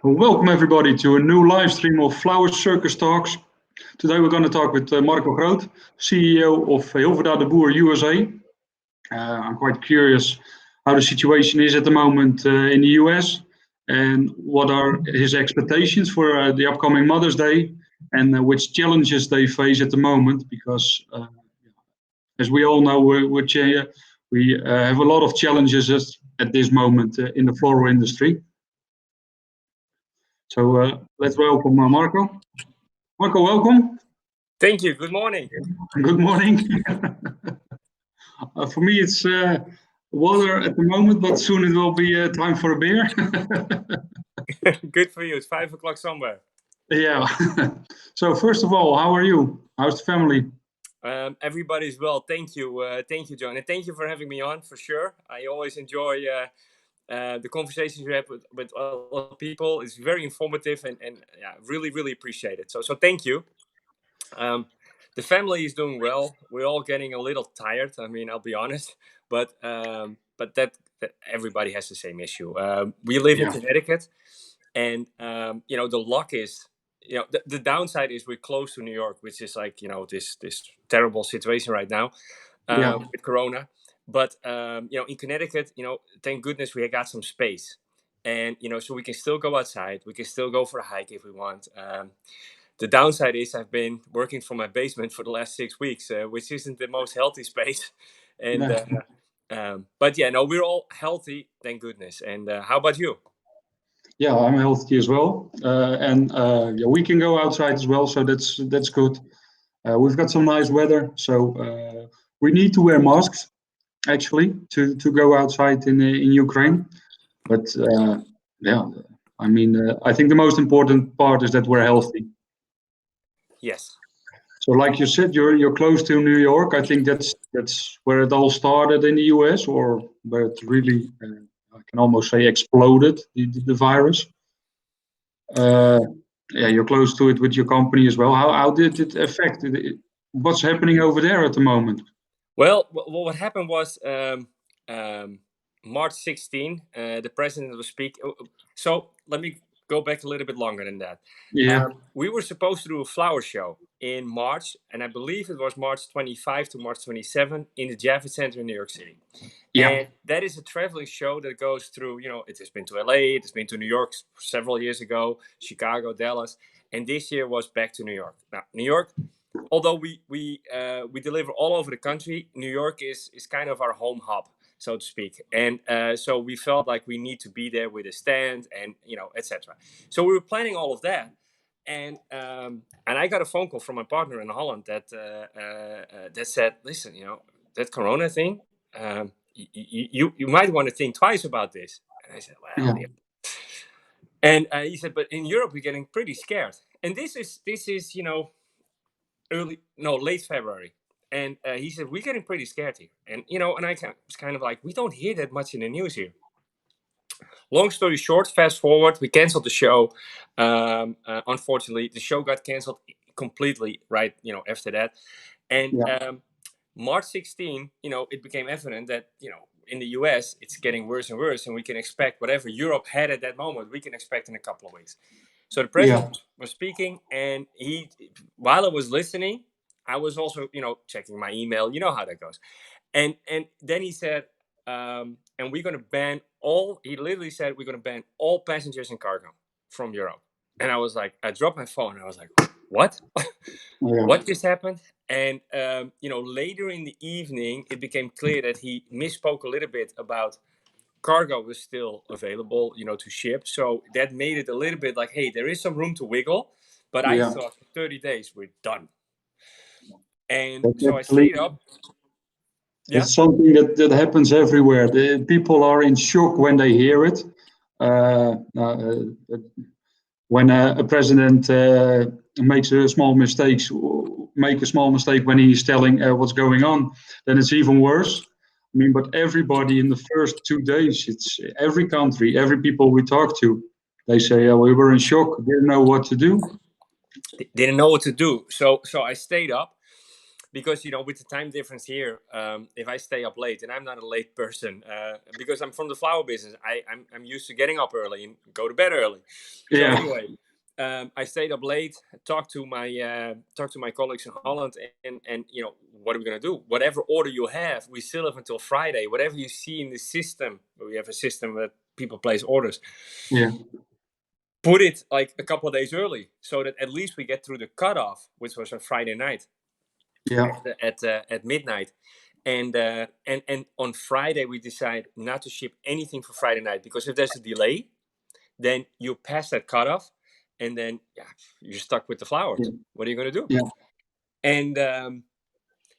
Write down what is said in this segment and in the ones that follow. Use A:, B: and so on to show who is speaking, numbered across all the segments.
A: Well, welcome everybody to a new live stream of Flower Circus Talks. Today we're going to talk with Marco Groot, CEO of Hilverda de Boer USA. I'm quite curious how the situation is at the moment in the US and what are his expectations for the upcoming Mothersday and which challenges they face at the moment because as we all know, we have a lot of challenges at this moment in the floral industry. So let's welcome Marco. Marco, welcome.
B: Thank you. Good morning.
A: Good morning. For me, it's water at the moment, but soon it will be time for a beer.
B: Good for you. It's 5 o'clock somewhere.
A: Yeah. So first of all, how are you? How's the family?
B: Everybody's well. Thank you. Thank you, John. And thank you for having me on, for sure. I always enjoy the conversations you have with other people. It's very informative and yeah, really, really appreciate it. So thank you. The family is doing well. We're all getting a little tired. I mean, I'll be honest, but that everybody has the same issue. We live in Connecticut, and the luck is, the downside is we're close to New York, which is like, this terrible situation right now with Corona. But in Connecticut, thank goodness we got some space, and so we can still go outside. We can still go for a hike if we want. The downside is I've been working from my basement for the last 6 weeks, which isn't the most healthy space. And but yeah, no, we're all healthy, thank goodness. And how about you?
A: Yeah, I'm healthy as well, and we can go outside as well, so that's good. We've got some nice weather, so we need to wear masks actually to go outside in Ukraine. But yeah, I mean, I think the most important part is that we're healthy.
B: Yes.
A: So, like you said, you're close to New York. I think that's where it all started in the US, or where it really, I can almost say, exploded the virus. Yeah, you're close to it with your company as well. How did it affect it? What's happening over there at the moment?
B: Well, what happened was March 16, the president was speaking. So let me go back a little bit longer than that.
A: Yeah.
B: We were supposed to do a flower show in March, and I believe it was March 25 to March 27 in the Javits Center in New York City. Yeah. And that is a traveling show that goes through, it has been to LA, it has been to New York several years ago, Chicago, Dallas, and this year was back to New York. Now, New York, although we deliver all over the country, New York is kind of our home hub, so to speak. And so we felt like we need to be there with a stand and, etc. So we were planning all of that. And I got a phone call from my partner in Holland that said, listen, that Corona thing, you might want to think twice about this. And I said, well, yeah. And he said, but in Europe, we're getting pretty scared. And this is late February. And he said, we're getting pretty scared here. And, and I was kind of like, we don't hear that much in the news here. Long story short, fast forward, we canceled the show. Unfortunately, the show got canceled completely right, after that. And March 16, it became evident that, in the US, it's getting worse and worse. And we can expect whatever Europe had at that moment, we can expect in a couple of weeks. So the president was speaking, and while I was listening, I was also, checking my email. You know how that goes. And then he said, and we're going to ban he literally said, we're going to ban all passengers and cargo from Europe. And I was like, I dropped my phone. And I was like, what? What just happened? And, later in the evening, it became clear that he misspoke a little bit about cargo was still available, to ship. So that made it a little bit like, hey, there is some room to wiggle. But I thought for 30 days, we're done. And so I stayed up.
A: It's something that happens everywhere. The people are in shock when they hear it. When a president makes a small mistake when he's telling what's going on, then it's even worse. I mean, but everybody in the first 2 days, it's every country, every people we talk to, they say, we were in shock, didn't know what to do.
B: Didn't know what to do. So I stayed up. because with the time difference here, if I stay up late, and I'm not a late person, because I'm from the flower business, I'm used to getting up early and go to bed early. So
A: Yeah.
B: anyway, I stayed up late, talked to my colleagues in Holland, and what are we gonna do? Whatever order you have, we still have until Friday. Whatever you see in the system, we have a system that people place orders.
A: Yeah.
B: Put it like a couple of days early, so that at least we get through the cutoff, which was on Friday night.
A: Yeah.
B: At midnight, and on Friday we decide not to ship anything for Friday night, because if there's a delay, then you pass that cutoff, and then you're stuck with the flowers.
A: Yeah.
B: What are you going to do?
A: Yeah.
B: And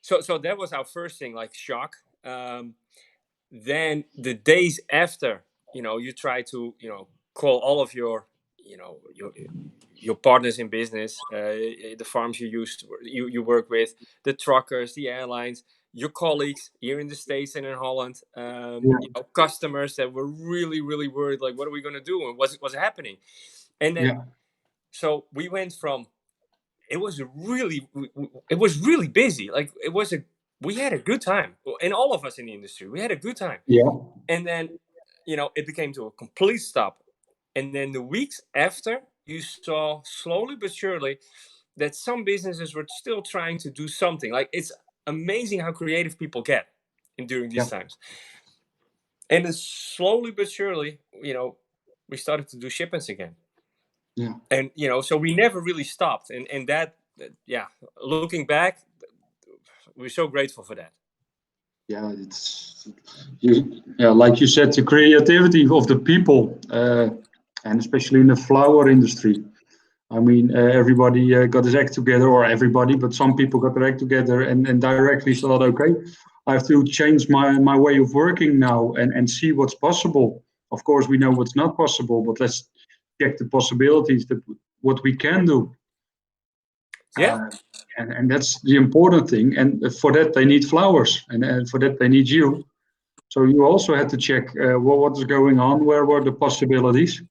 B: so that was our first thing, like shock. Then the days after, you try to call all of your your partners in business, the farms you work with, the truckers, the airlines, your colleagues here in the States and in Holland, customers that were really, really worried, like, what are we going to do, and what's happening? And then so we went from, it was really busy, like we had a good time, and all of us in the industry, we had a good time.
A: Yeah.
B: And then it became to a complete stop. And then the weeks after, you saw slowly but surely that some businesses were still trying to do something. Like, it's amazing how creative people get during these times. And then slowly but surely, we started to do shipments again.
A: Yeah.
B: And so we never really stopped. And that, looking back, we're so grateful for that.
A: Yeah, like you said, the creativity of the people, and especially in the flower industry. I mean, everybody got his act together, or everybody, but some people got their act together and directly thought, okay, I have to change my way of working now and see what's possible. Of course, we know what's not possible, but let's check the possibilities, what we can do.
B: Yeah.
A: And that's the important thing. And for that, they need flowers, and for that, they need you. So you also had to check what is going on, where were the possibilities.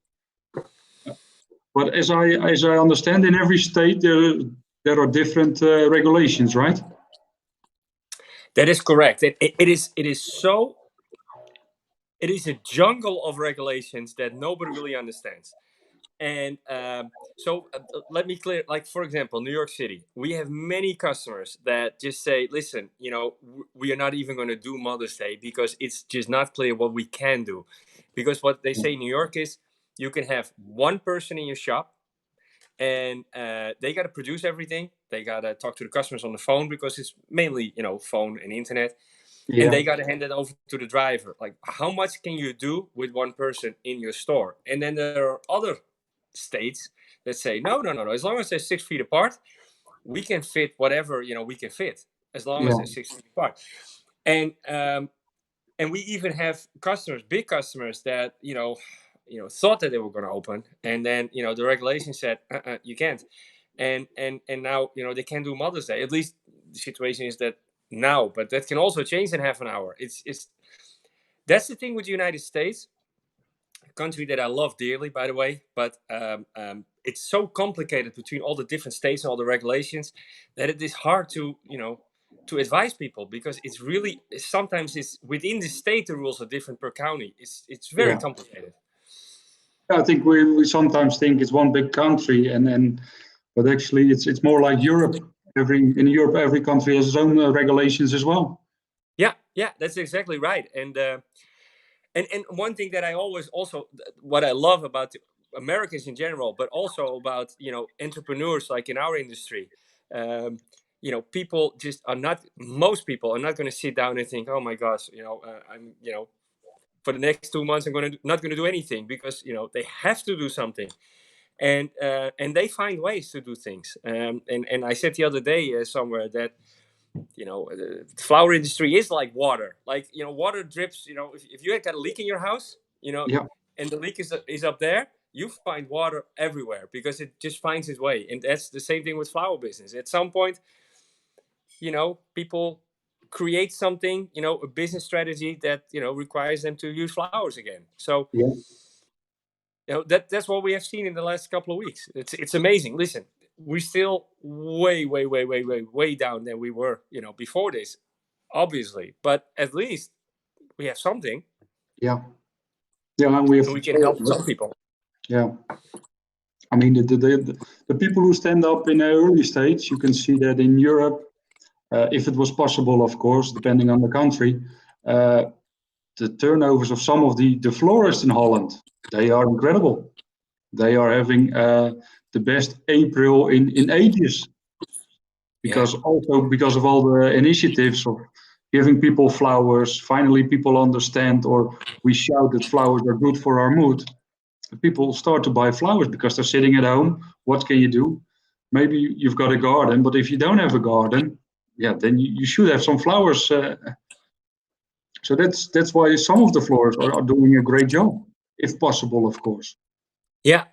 A: But as I understand, in every state there are different regulations, right?
B: That is correct. It is a jungle of regulations that nobody really understands. And so let me clear, like, for example, New York City, we have many customers that just say, listen, we are not even going to do Mother's Day because it's just not clear what we can do. Because what they say in New York is, you can have one person in your shop, and they got to produce everything. They got to talk to the customers on the phone, because it's mainly, phone and internet.
A: Yeah.
B: And they got to hand it over to the driver. Like, how much can you do with one person in your store? And then there are other states that say, no, as long as they're 6 feet apart, we can fit whatever we can fit, as long as they're 6 feet apart. And we even have customers, big customers, that thought that they were going to open, and then the regulation said, you can't. And now they can't do Mother's Day. At least the situation is that now, but that can also change in half an hour. It's that's the thing with the United States, a country that I love dearly, by the way, but it's so complicated between all the different states and all the regulations, that it is hard to to advise people, because it's really, sometimes it's within the state, the rules are different per county. It's very complicated.
A: I think we sometimes think it's one big country, but actually it's more like Europe. In Europe, every country has its own regulations as well.
B: Yeah, that's exactly right. And one thing that I always also, what I love about Americans in general, but also about entrepreneurs like in our industry, people just are not. Most people are not going to sit down and think, oh my gosh, I'm for the next 2 months I'm not going to do anything, because they have to do something. And they find ways to do things. And I said the other day somewhere that the flower industry is like water. Like water drips. If you had got a leak in your house, and the leak is up there, you find water everywhere, because it just finds its way. And that's the same thing with flower business. At some point, people create something, a business strategy that requires them to use flowers again. So that's what we have seen in the last couple of weeks. It's amazing. Listen, we're still way down than we were, before this, obviously. But at least we have something,
A: Yeah, yeah, and we have
B: and
A: to
B: we can help
A: talk.
B: some people.
A: Yeah, I mean the people who stand up in an early stage, you can see that in Europe, if it was possible, of course, depending on the country, uh, the turnovers of some of the florists in Holland, they are incredible. They are having the best April in ages,
B: Yeah,
A: because also because of all the initiatives of giving people flowers. Finally, people understand, or we shout that flowers are good for our mood. People start to buy flowers because they're sitting at home. What can you do? Maybe you've got a garden, but if you don't have a garden, yeah, then you should have some flowers. So that's why some of the florists are doing a great job, if possible, of course.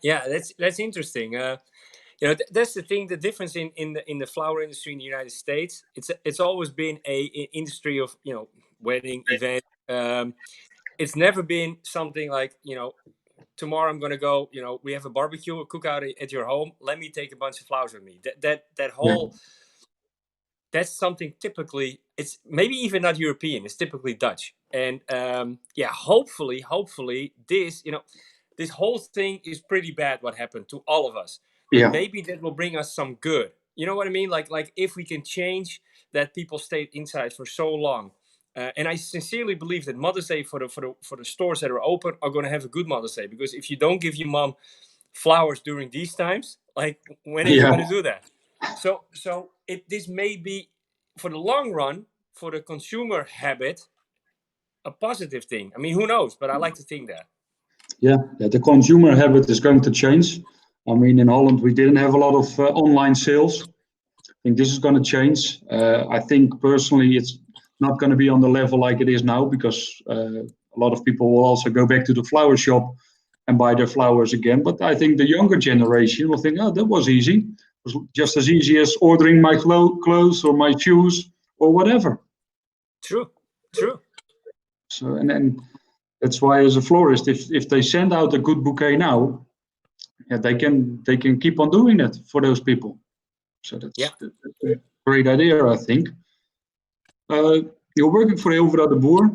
B: yeah. That's interesting. That's the thing. The difference in the flower industry in the United States. It's always been a industry of wedding event. It's never been something like tomorrow I'm gonna go. We have a barbecue, a cookout at your home. Let me take a bunch of flowers with me. That
A: Yeah,
B: whole that's something typically, it's maybe even not European, it's typically Dutch. And yeah, hopefully this whole thing is pretty bad what happened to all of us, but
A: yeah,
B: maybe that will bring us some good. You know what I mean? Like if we can change that people stayed inside for so long. And I sincerely believe that Mother's Day for the stores that are open are going to have a good Mother's Day, because if you don't give your mom flowers during these times, like when are you
A: yeah,
B: going to do that? So this may be, for the long run, for the consumer habit, a positive thing. I mean, who knows? But I like to think that.
A: yeah. The consumer habit is going to change. I mean, in Holland, we didn't have a lot of online sales. I think this is going to change. I think personally, it's not going to be on the level like it is now, because a lot of people will also go back to the flower shop and buy their flowers again. But I think the younger generation will think, oh, that was easy. It was just as easy as ordering my clothes or my shoes or whatever.
B: True, true.
A: So, and that's why, as a florist, if they send out a good bouquet now, yeah, they can keep on doing that for those people. So
B: Yeah,
A: that's a great idea, I think. Uh, you're working for Hilverda de Boer.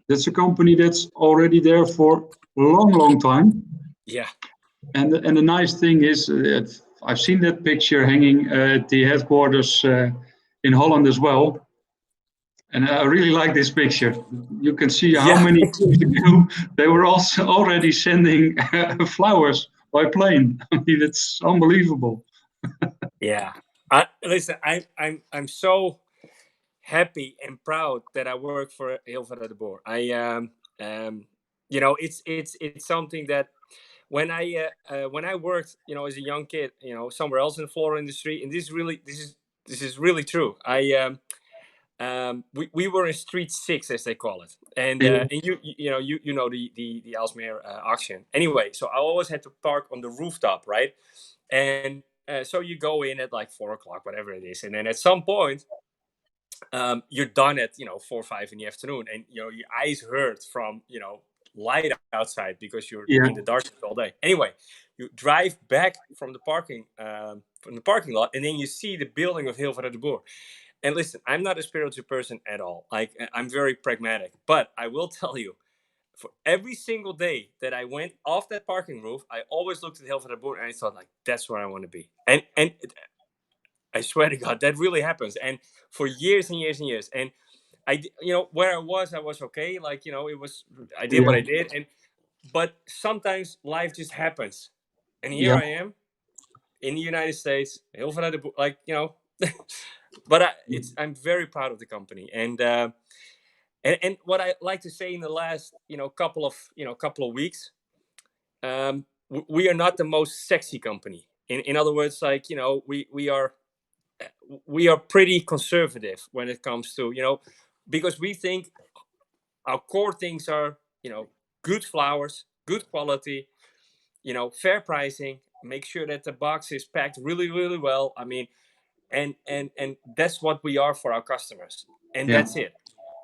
A: That's a company that's already there for a long, long time.
B: yeah,
A: And the nice thing is, I've seen that picture hanging at the headquarters in Holland as well. And I really like this picture. You can see how
B: yeah,
A: many years ago they were also already sending flowers by plane. I mean, it's unbelievable.
B: yeah. Listen, I'm so happy and proud that I work for Hilverda de Boer. Um, it's something that when I worked, as a young kid, somewhere else in the floral industry, and this is really true. We were in Street Six, as they call it, and you know the Aalsmeer auction. Anyway, so I always had to park on the rooftop, right? And so you go in at like 4 o'clock, whatever it is, and then at some point, you're done at 4 or 5 in the afternoon, and your eyes hurt from light outside because you're
A: Yeah,
B: in the dark all day. Anyway, you drive back from the parking lot, and then you see the building of Hilverda de Boer. And listen, I'm not a spiritual person at all. Like, I'm very pragmatic, but I will tell you, for every single day that I went off that parking roof, I always looked at Hilverda de Boer and I thought, like, that's where I want to be. And I swear to God, that really happens. And for years and years and years. And where I was okay. Like, I did
A: yeah,
B: what I did. But sometimes life just happens. And here
A: yeah,
B: I am in the United States, Hilverda de Boer, like, but I'm very proud of the company. And what I like to say in the last, couple of weeks, we are not the most sexy company. In other words, like, we are pretty conservative when it comes to because we think our core things are good flowers, good quality, fair pricing, make sure that the box is packed really really well. I mean, and that's what we are for our customers, and
A: yeah,
B: that's it.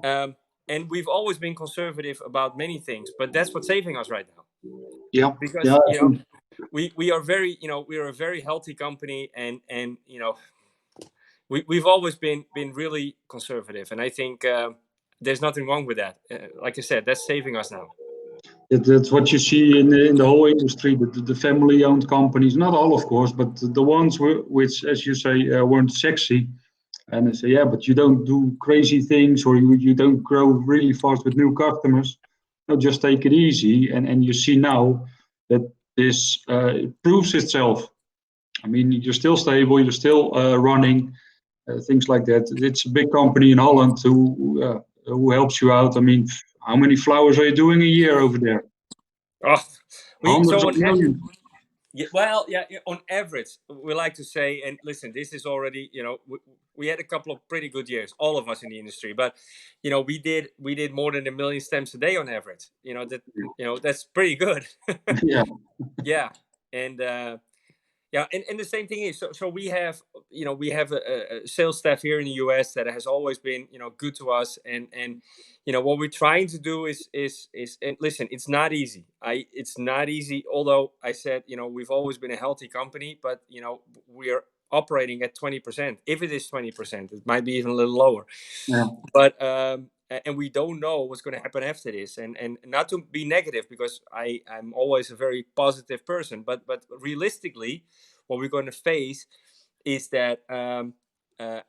B: um, and we've always been conservative about many things, but that's what's saving us right now,
A: yeah, yeah.
B: because
A: I think.
B: we are very, we are a very healthy company, and we've always been really conservative, and I think there's nothing wrong with that. Like I said, that's saving us now.
A: That's what you see in the whole industry, the family-owned companies, not all, of course, but the ones which, as you say, weren't sexy. And they say, yeah, but you don't do crazy things, or you don't grow really fast with new customers. No, just take it easy. And you see now that this proves itself. I mean, you're still stable, you're still running, things like that. It's a big company in Holland who helps you out. I mean, how many flowers are you doing a year over there?
B: Oh,
A: Hundreds of millions.
B: Yeah, well, yeah, on average, we like to say, and listen, this is already, we had a couple of pretty good years, all of us in the industry, but we did more than 1 million stems a day on average. That's pretty good.
A: Yeah,
B: Yeah, and yeah, and the same thing is, so we have, a sales staff here in the US that has always been, good to us, and what we're trying to do is and listen, it's not easy. It's not easy. Although I said, we've always been a healthy company, but we're operating at 20%. If it is 20%, it might be even a little lower.
A: yeah,
B: But and we don't know what's going to happen after this, and not to be negative, because I'm always a very positive person, but realistically, what we're going to face is that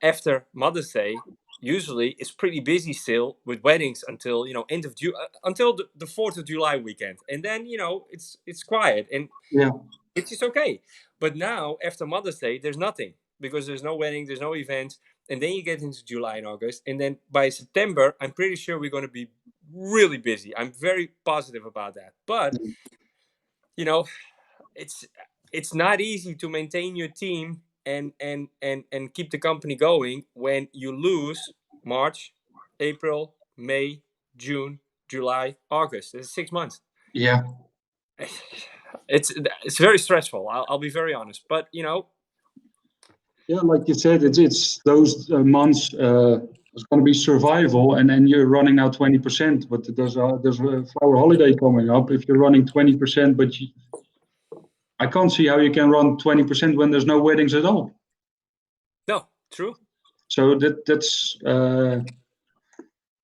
B: after Mother's Day, usually it's pretty busy still with weddings until end of until the 4th of July weekend, and then it's quiet, and
A: yeah,
B: which is okay. But now after Mother's Day, there's nothing, because there's no wedding, there's no events, and then you get into July and August, and then by September, I'm pretty sure we're going to be really busy. I'm very positive about that. But it's not easy to maintain your team and keep the company going when you lose March, April, May, June, July, August. It's 6 months.
A: yeah.
B: It's very stressful. I'll be very honest, but
A: Yeah, like you said, it's those months. It's going to be survival, and then you're running now 20%. But there's a flower holiday coming up. If you're running 20%, but I can't see how you can run 20% when there's no weddings at all.
B: No, true.
A: So that's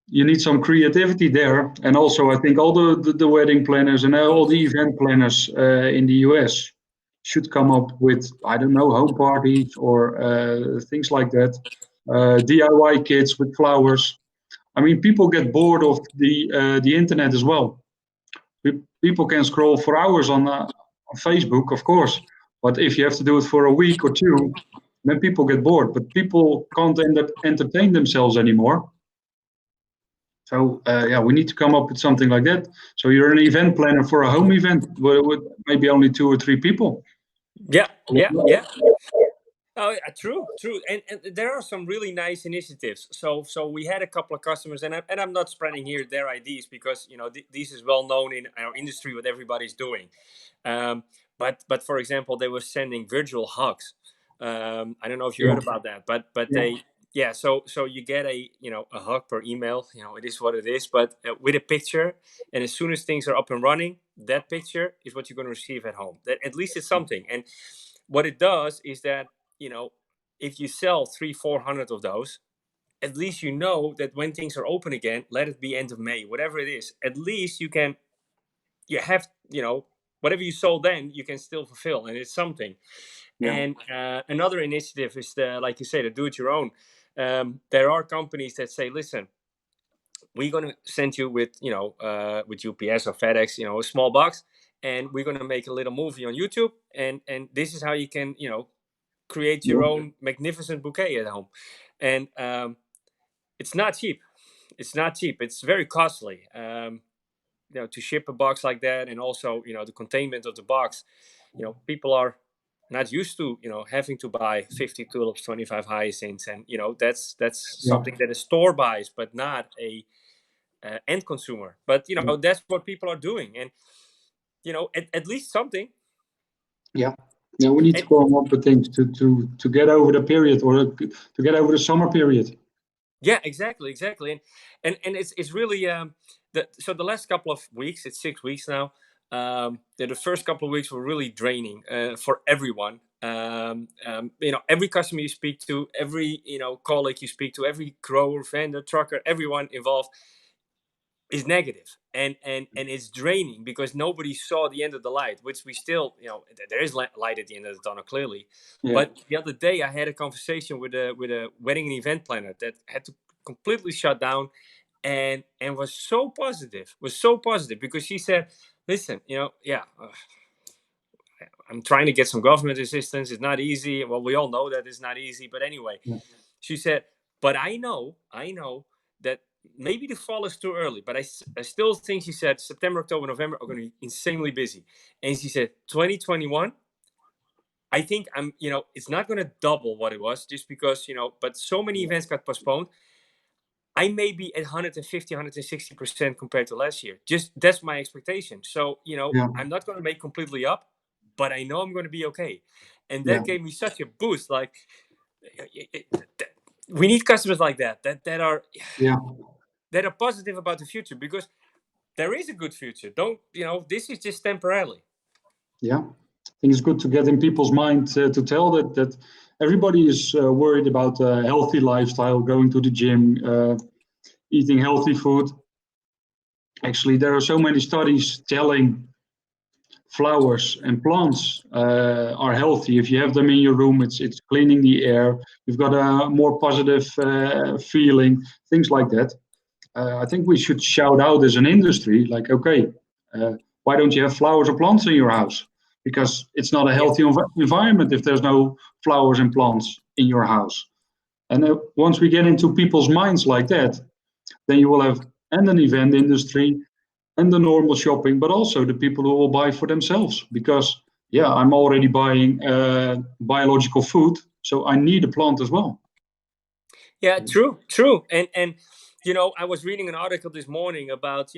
A: you need some creativity there, and also I think all the wedding planners and all the event planners in the US should come up with, I don't know, home parties or things like that, DIY kits with flowers. I mean, people get bored of the internet as well. People can scroll for hours on Facebook, of course, but if you have to do it for a week or two, then people get bored. But people can't entertain themselves anymore. So yeah, we need to come up with something like that. So you're an event planner for a home event with maybe only 2 or 3 people.
B: Yeah. Oh, true. And there are some really nice initiatives. So we had a couple of customers, and I'm not spreading here their ideas, because this is well known in our industry what everybody's doing. But for example, they were sending virtual hugs. I don't know if you heard about that, but
A: Yeah.
B: So you get a hug per email. It is what it is, but with a picture, and as soon as things are up and running, that picture is what you're going to receive at home. That at least it's something. And what it does is that if you sell 300-400 of those, at least that when things are open again, let it be end of May, whatever it is, at least you have whatever you sold then, you can still fulfill, and it's something.
A: Yeah.
B: And another initiative is like you say, the do it your own. There are companies that say, listen, we're going to send you with with UPS or FedEx, a small box, and we're going to make a little movie on YouTube, and this is how you can create your own magnificent bouquet at home. And it's not cheap. It's very costly to ship a box like that, and also the containment of the box. People are not used to having to buy 50 tulips, 25 hyacinths, and that's something that a store buys, but not a end consumer. But that's what people are doing, and at least something.
A: Yeah. Yeah, we need to come up with things to get over the period, or to get over the summer period.
B: Yeah, exactly, and it's really so the last couple of weeks, it's 6 weeks now. the first couple of weeks were really draining for everyone. Every customer you speak to, every colleague you speak to, every grower, vendor, trucker, everyone involved is negative, and it's draining because nobody saw the end of the light, which we still, there is light at the end of the tunnel, clearly.
A: Yeah.
B: But the other day I had a conversation with a wedding and event planner that had to completely shut down, and was so positive because she said, listen, I'm trying to get some government assistance. It's not easy. Well, we all know that it's not easy. But anyway, she said, but I know that maybe the fall is too early. But I still think, she said, September, October, November are going to be insanely busy. And she said, 2021, I think it's not going to double what it was just because, but so many events got postponed. I may be at 150, 160% compared to last year. Just that's my expectation. So, I'm not going to make completely up, but I know I'm going to be okay. And that gave me such a boost. Like, we need customers like that are positive about the future, because there is a good future. This is just temporarily.
A: Yeah, I think it's good to get in people's mind to tell that everybody is worried about a healthy lifestyle, going to the gym, eating healthy food. Actually, there are so many studies telling flowers and plants are healthy. If you have them in your room, it's cleaning the air. You've got a more positive feeling, things like that. I think we should shout out as an industry, like, okay, why don't you have flowers or plants in your house? Because it's not a healthy environment if there's no flowers and plants in your house. And once we get into people's minds like that, then you will have and an event industry and the normal shopping, but also the people who will buy for themselves. Because, I'm already buying biological food, so I need a plant as well.
B: Yeah, true. And I was reading an article this morning about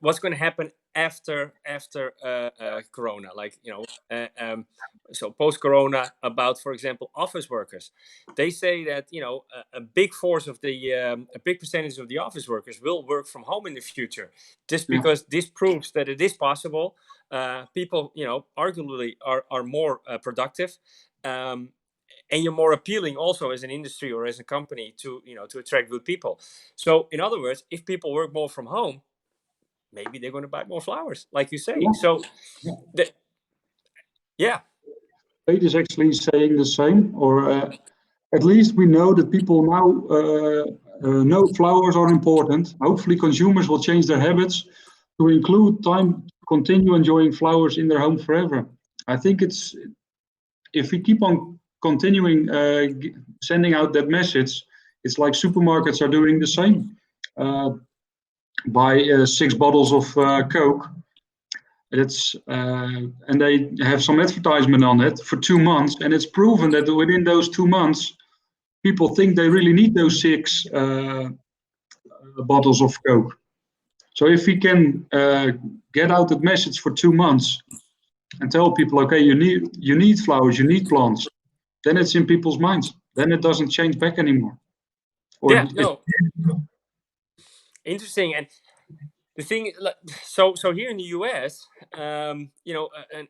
B: what's going to happen after Corona, like so post Corona, about, for example, office workers. They say that a big percentage of the office workers will work from home in the future, just because this proves that it is possible. People arguably are more productive. And you're more appealing also as an industry or as a company to attract good people. So in other words, if people work more from home, maybe they're going to buy more flowers, like you say. So
A: Fate is actually saying the same, or at least we know that people now know flowers are important. Hopefully consumers will change their habits to include time to continue enjoying flowers in their home forever. I think if we keep on continuing sending out that message, it's like supermarkets are doing the same. Buy 6 bottles of Coke. And they have some advertisement on it for 2 months, and it's proven that within those 2 months, people think they really need those 6 bottles of Coke. So if we can get out that message for 2 months and tell people, okay, you need flowers, you need plants, then it's in people's minds. Then it doesn't change back anymore.
B: Interesting. And the thing, so here in the US, an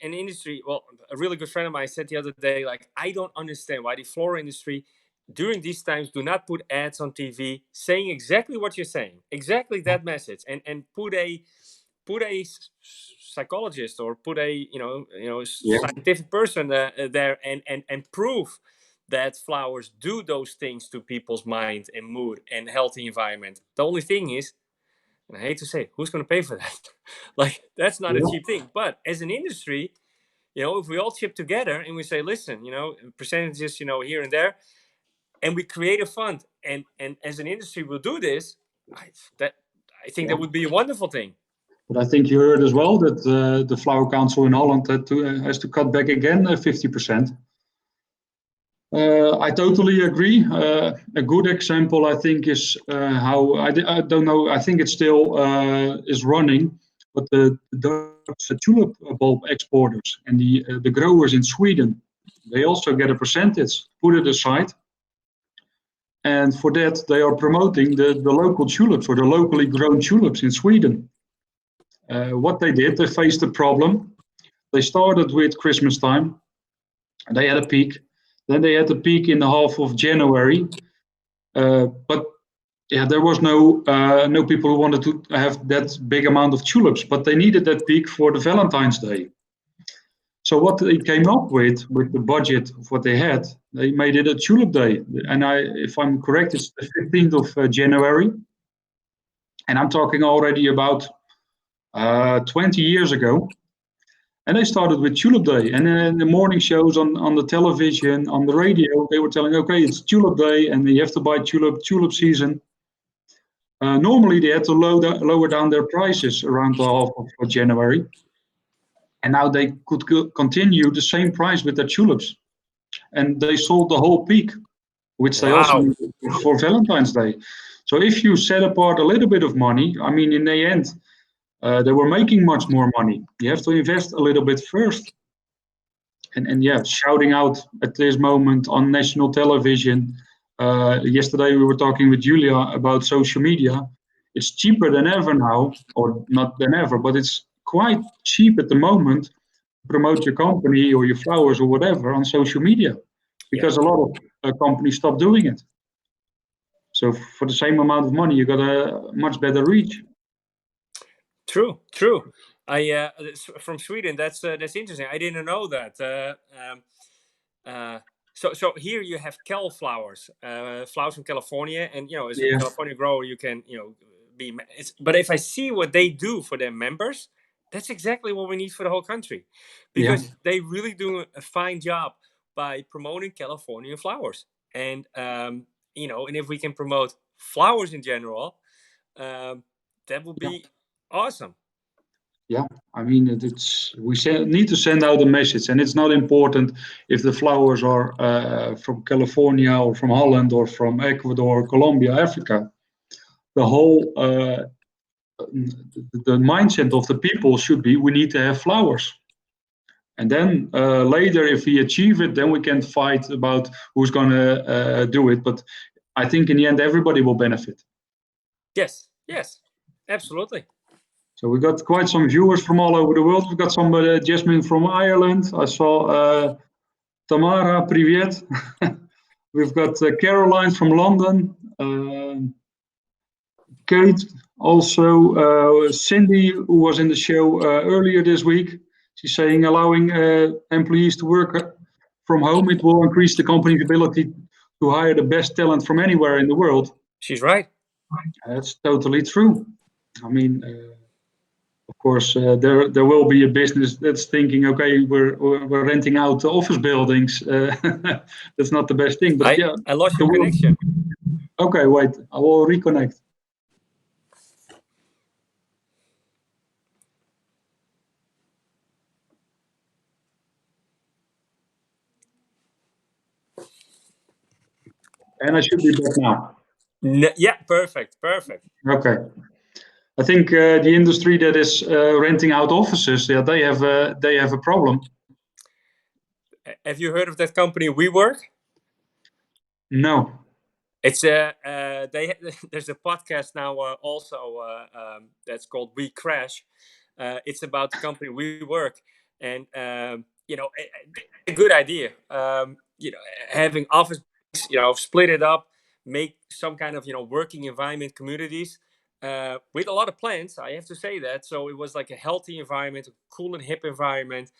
B: industry, well, a really good friend of mine said the other day, like, I don't understand why the floral industry during these times do not put ads on TV saying exactly what you're saying, exactly that message, and put a psychologist or put a scientific person there and prove that flowers do those things to people's mind and mood and healthy environment. The only thing is, and I hate to say, who's going to pay for that? Like, that's not a cheap thing. But as an industry, if we all chip together and we say, listen, percentages, here and there, and we create a fund, and as an industry we'll do this, I think that would be a wonderful thing.
A: But I think you heard as well that the Flower Council in Holland has to cut back again 50%. I totally agree. A good example, I think, is how I don't know. I think it still is running, but the Dutch tulip bulb exporters and the growers in Sweden, they also get a percentage. Put it aside, and for that they are promoting the local tulips or the locally grown tulips in Sweden. What they did, they faced a problem. They started with Christmas time, and they had a peak. Then they had a peak in the half of January, but yeah, there was no people who wanted to have that big amount of tulips, but they needed that peak for the Valentine's Day. So what they came up with the budget of what they had, they made it a tulip day. And if I'm correct, it's the 15th of January, and I'm talking already about 20 years ago. And they started with Tulip Day. And then the morning shows on the television, on the radio, they were telling, okay, it's Tulip Day and you have to buy tulip season. Normally, they had to lower down their prices around the half of January. And now they could continue the same price with their tulips. And they sold the whole peak, which they also
B: Wow.
A: needed for Valentine's Day. So if you set apart a little bit of money, I mean, in the end, they were making much more money. You have to invest a little bit first. And yeah, shouting out at this moment on national television. Yesterday we were talking with Julia about social media. It's cheaper than ever now, or not than ever, but it's quite cheap at the moment to promote your company or your flowers or whatever on social media, because a lot of companies stop doing it. So for the same amount of money, you got a much better reach.
B: True. From Sweden. That's interesting. I didn't know that. So here you have cal flowers, flowers from California, and as a
A: Yeah,
B: California grower, you can be. But if I see what they do for their members, that's exactly what we need for the whole country,
A: yeah,
B: because they really do a fine job by promoting California flowers, and and if we can promote flowers in general, that would
A: yeah.
B: be awesome.
A: Yeah, I mean, need to send out a message, and it's not important if the flowers are from California or from Holland or from Ecuador, Colombia, Africa. The whole the mindset of the people should be: we need to have flowers, and then later, if we achieve it, then we can fight about who's going to do it. But I think in the end, everybody will benefit.
B: Yes, absolutely.
A: So we got quite some viewers from all over the world. We've got somebody, Jasmine from Ireland. I saw Tamara, Privet. We've got Caroline from London. Kate, also Cindy, who was in the show earlier this week. She's saying allowing employees to work from home, it will increase the company's ability to hire the best talent from anywhere in the world.
B: She's right.
A: That's totally true. I mean, of course, there will be a business that's thinking, okay, we're renting out office buildings. That's not the best thing, but yeah.
B: I lost your connection.
A: Okay, wait, I will reconnect. And I should be back now.
B: Yeah, perfect.
A: Okay. I think the industry that is renting out offices, yeah, they have a problem.
B: Have you heard of that company WeWork?
A: No.
B: It's there's a podcast now also that's called We Crash. It's about the company WeWork, and a good idea. Having office, split it up, make some kind of working environment communities with a lot of plants. I have to say that. So it was like a healthy environment, a cool and hip environment.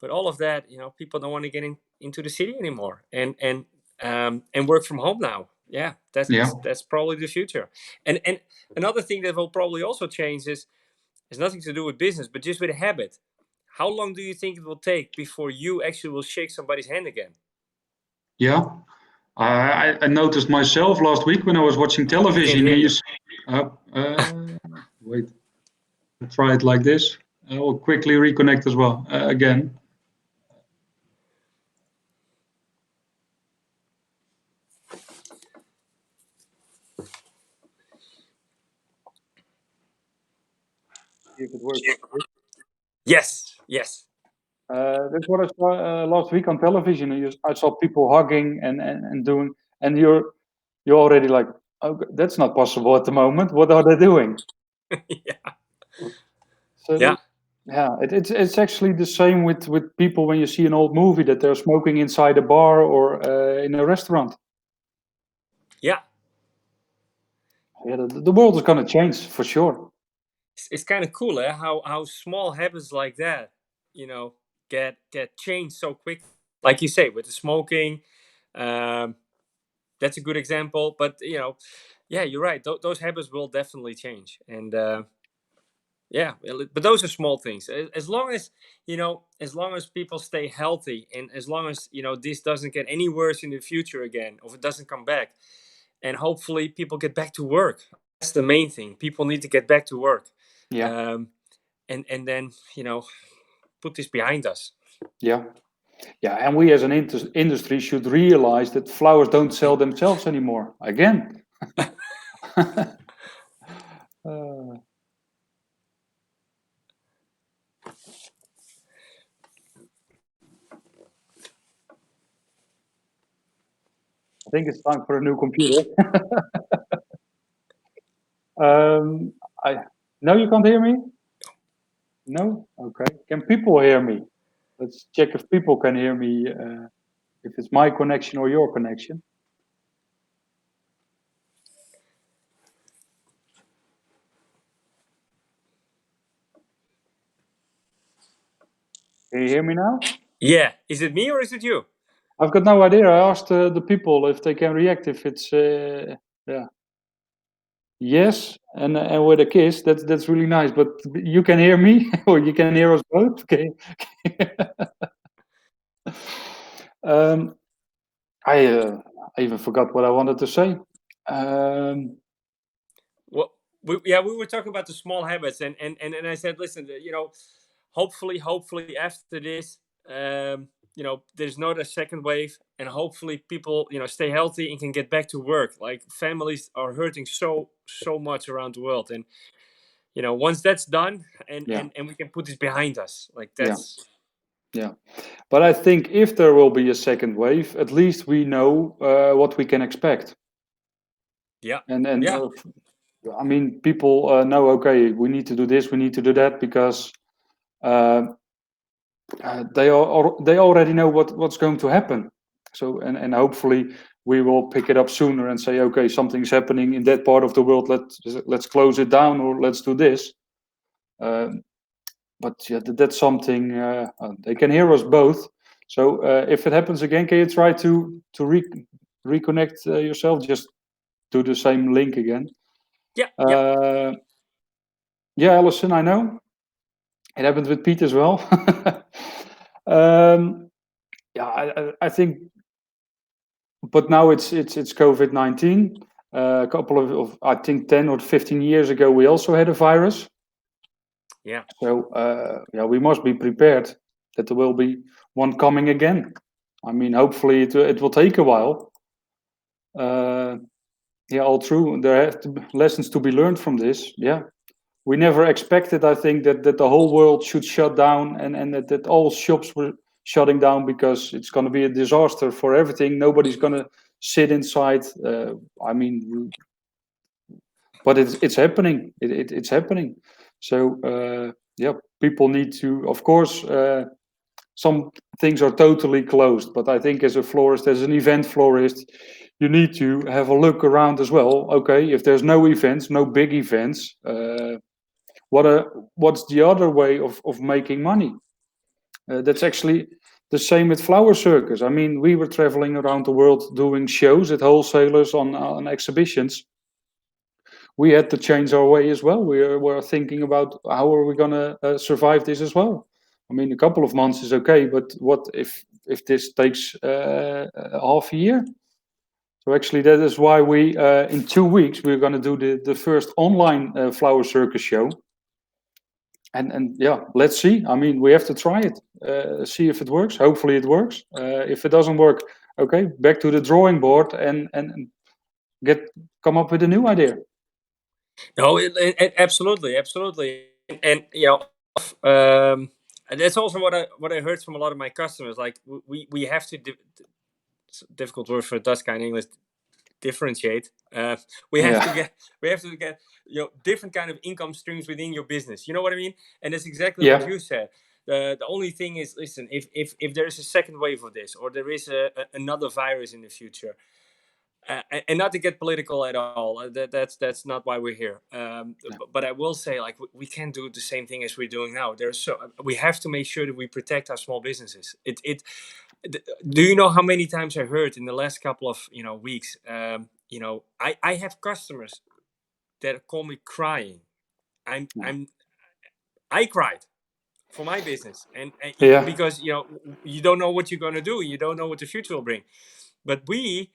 B: But all of that, people don't want to get into the city anymore, and work from home now. Yeah, that's probably the future. And another thing that will probably also change is has nothing to do with business, but just with a habit. How long do you think it will take before you actually will shake somebody's hand again?
A: Yeah, I noticed myself last week when I was watching television. Wait, I'll try it like this. I will quickly reconnect as well again. See if it works.
B: Yes.
A: That's what I saw last week on television. I saw people hugging and doing, and you're already like, oh, that's not possible at the moment. What are they doing?
B: Yeah.
A: So
B: Yeah.
A: yeah, it's actually the same with people when you see an old movie that they're smoking inside a bar or in a restaurant.
B: Yeah.
A: Yeah, the world is gonna change for sure.
B: It's kind of cool, eh? How small habits like that, get changed so quick. Like you say, with the smoking, um, that's a good example. But yeah, you're right. Those habits will definitely change, and yeah, but those are small things. As long as as long as people stay healthy, and as long as this doesn't get any worse in the future again, or if it doesn't come back, and hopefully people get back to work. That's the main thing. People need to get back to work.
A: Yeah,
B: And then put this behind us.
A: yeah, yeah. And we as an industry should realize that flowers don't sell themselves anymore. Again. Uh, I think it's time for a new computer. I no, you can't hear me. No, okay. Can people hear me? Let's check if people can hear me. If it's my connection or your connection. Can you hear me now?
B: Yeah, is it me or is it you?
A: I've got no idea. I asked the people if they can react. If it's yeah, yes, and with a kiss. That's really nice. But you can hear me, or you can hear us both. Okay. um, I even forgot what I wanted to say. Um,
B: Well, we were talking about the small habits, and I said, listen, hopefully after this, there's not a second wave, and hopefully people stay healthy and can get back to work. Like, families are hurting so much around the world, and once that's done, and
A: yeah,
B: and we can put this behind us, like
A: yeah,
B: that's
A: yeah. But I think if there will be a second wave, at least we know what we can expect.
B: yeah,
A: And
B: yeah,
A: I mean, people know, okay, we need to do this, we need to do that, because uh, they already know what's going to happen. So and hopefully we will pick it up sooner and say, okay, something's happening in that part of the world. Let's close it down, or let's do this. But yeah, that's something they can hear us both. So if it happens again, can you try to reconnect yourself? Just do the same link again.
B: yeah, yeah.
A: Uh, yeah, Alison, I know it happened with Pete as well. Yeah, I think, but now it's COVID-19. A couple of I think 10 or 15 years ago, we also had a virus.
B: Yeah.
A: So yeah, we must be prepared that there will be one coming again. I mean, hopefully it will take a while. Yeah, all true. There have to be lessons to be learned from this. Yeah, we never expected, I think, that the whole world should shut down, and that all shops were shutting down, because it's going to be a disaster for everything. Nobody's going to sit inside. I mean, but it's happening. It's happening. So yeah, people need to, of course. Some things are totally closed, but I think as a florist, as an event florist, you need to have a look around as well. Okay, if there's no events, no big events, what's the other way of making money? That's actually the same with Flower Circus. I mean, we were traveling around the world doing shows at wholesalers on exhibitions. We had to change our way as well. We're thinking about how are we going to survive this as well. I mean, a couple of months is okay, but what if this takes half a year? So actually, that is why we in 2 weeks we're going to do the first online Flower Circus show. And yeah, let's see. I mean, we have to try it, see if it works. Hopefully, it works. If it doesn't work, okay, back to the drawing board and come up with a new idea.
B: No, absolutely, absolutely, and that's also what I heard from a lot of my customers. Like, we have to it's a difficult word for Dutch guy in English. differentiate. We have to get different kind of income streams within your business. You know what I mean? And that's exactly what you said. The only thing is, listen, if there is a second wave of this, or there is another virus in the future, and not to get political at all, that's not why we're here. But I will say, like, we can't do the same thing as we're doing now. We have to make sure that we protect our small businesses. Do you know how many times I heard in the last couple of weeks? I have customers that call me crying. I cried for my business, and because you don't know what you're gonna do, you don't know what the future will bring. But we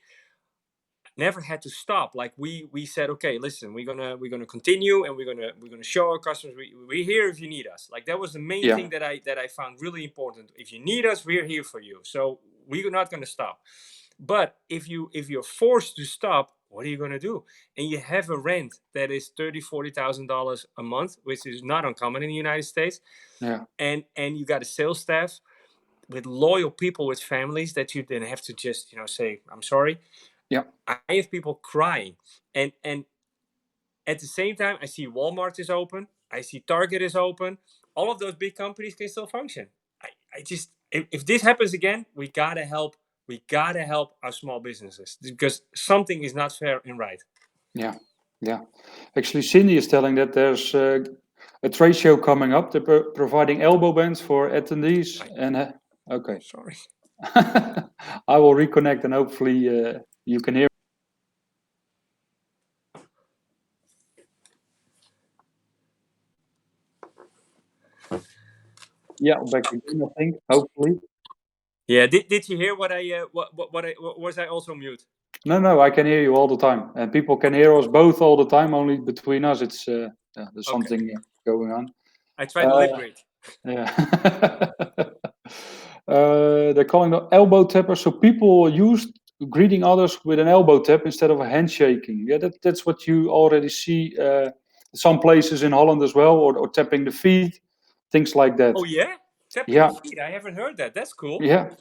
B: never had to stop. Like we said, okay, listen, we're gonna continue, and we're gonna show our customers we're here if you need us. Like, that was the main thing that I found really important. If you need us, we're here for you. So we're not gonna stop. But if you're forced to stop, what are you gonna do? And you have a rent that is $30,000-$40,000 a month, which is not uncommon in the United States. And you got a sales staff with loyal people, with families that you then have to just say, I'm sorry. I have people crying, and at the same time, I see Walmart is open, I see Target is open. All of those big companies can still function. I just, if this happens again, we gotta help our small businesses, because something is not fair and right.
A: Actually, Cindy is telling that there's a trade show coming up. They're providing elbow bands for attendees. And okay,
B: sorry.
A: I will reconnect, and hopefully you can hear. Back again, I think. Hopefully.
B: Yeah. Did you hear what I was I also mute?
A: No, I can hear you all the time, and people can hear us both all the time. Only between us, it's there's something going on.
B: I tried to lip read.
A: They're calling it elbow tapper. So people used greeting others with an elbow tap instead of a handshaking. Yeah, that's what you already see some places in Holland as well, or tapping the feet, things like that.
B: Oh yeah, tapping the feet. I haven't heard that. That's cool.
A: Yeah.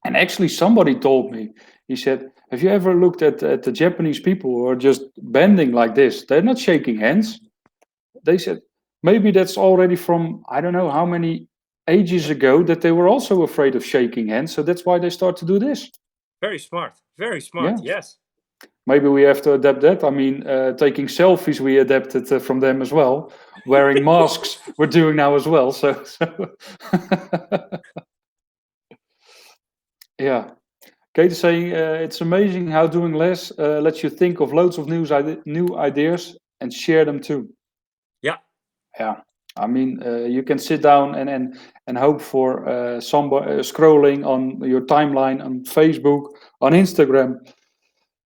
A: And actually, somebody told me, he said, have you ever looked at the Japanese people who are just bending like this? They're not shaking hands. They said, maybe that's already from, I don't know how many ages ago, that they were also afraid of shaking hands. So that's why they start to do this.
B: Very smart. Very smart. Yes.
A: Maybe we have to adapt that. I mean, taking selfies, we adapted from them as well. Wearing masks, we're doing now as well. So. Yeah. Kate is saying, it's amazing how doing less lets you think of loads of new ideas and share them too. Yeah. I mean, you can sit down and hope for somebody scrolling on your timeline on Facebook, on Instagram.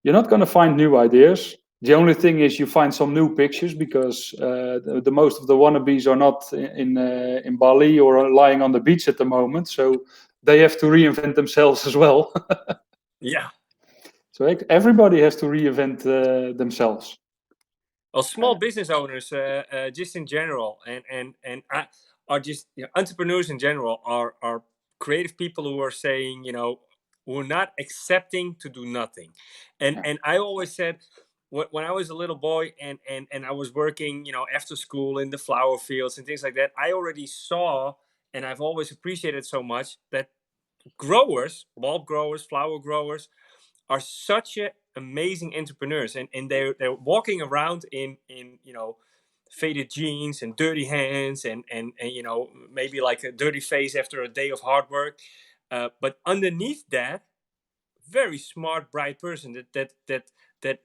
A: You're not going to find new ideas. The only thing is you find some new pictures, because the most of the wannabes are not in Bali or lying on the beach at the moment. So they have to reinvent themselves as well.
B: Yeah.
A: So everybody has to reinvent themselves.
B: Well, small business owners, just in general, and are just entrepreneurs in general, are creative people who are saying, we're not accepting to do nothing. And I always said, when I was a little boy and I was working, after school in the flower fields and things like that, I already saw, and I've always appreciated so much, that growers, bulb growers, flower growers, are such amazing entrepreneurs, and they're walking around in faded jeans and dirty hands and maybe like a dirty face after a day of hard work, but underneath that, very smart, bright person that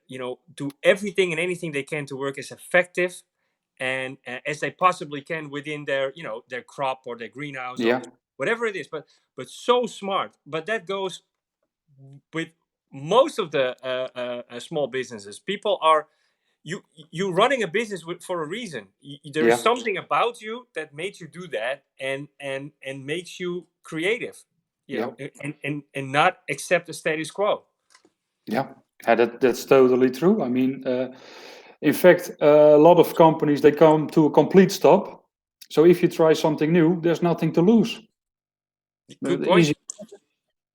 B: do everything and anything they can to work as effective and as they possibly can within their their crop or their greenhouse or whatever it is, but so smart. But that goes with most of the small businesses. People are you running a business for a reason. There is something about you that makes you do that, and makes you creative, and not accept the status quo.
A: That's totally true. I mean, in fact, a lot of companies, they come to a complete stop. So if you try something new, there's nothing to lose.
B: Good point.